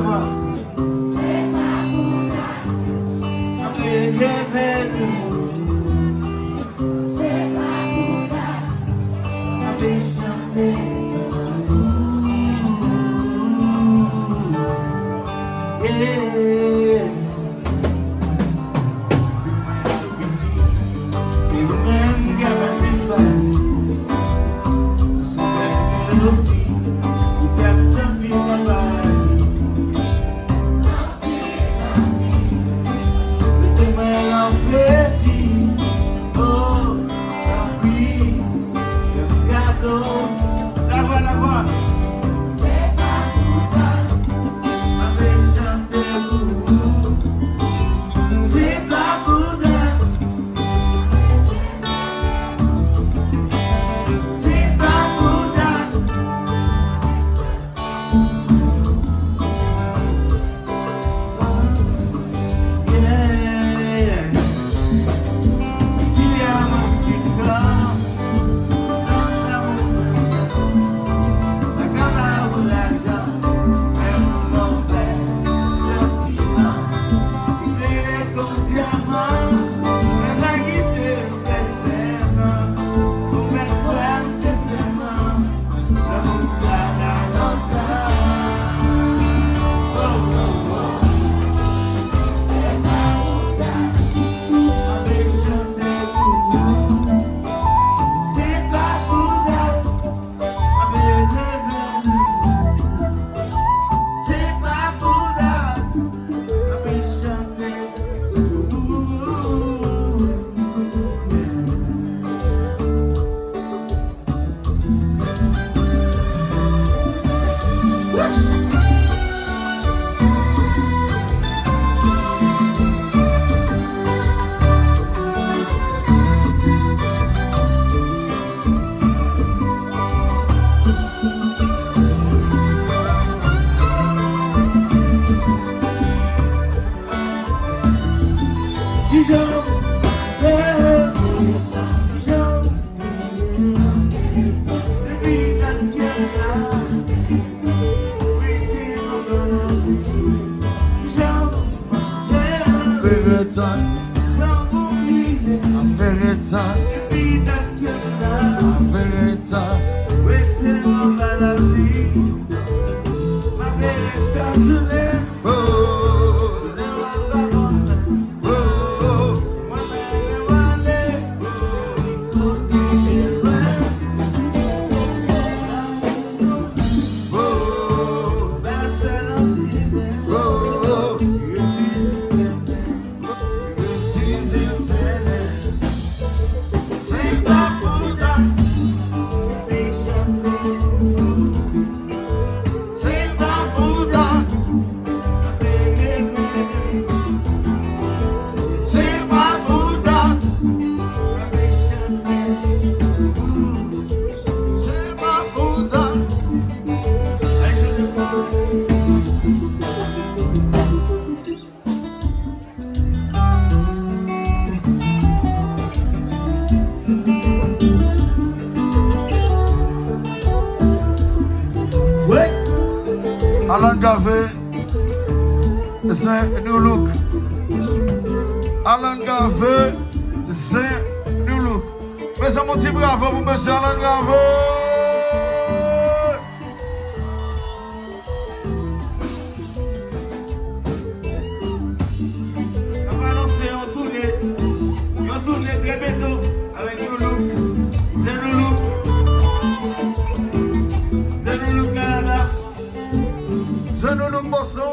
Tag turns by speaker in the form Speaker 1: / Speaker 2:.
Speaker 1: voix. Après, je vais le après chanter. Yeah. C'est vous-même qui avez fait ça. C'est aussi, vous faites sentir ma vie. Mettez-moi l'enfetti. Oh, tant pis, le gâteau. La voix.
Speaker 2: Alan Cavé, c'est un new look. Alan Cavé, c'est un new look. Fais ça mon petit bravo pour monsieur Alan Cavé.
Speaker 1: On va lancer un tournée très bientôt avec new look. C'est new look. C'est new look Canada.
Speaker 2: C'est nous le morceau.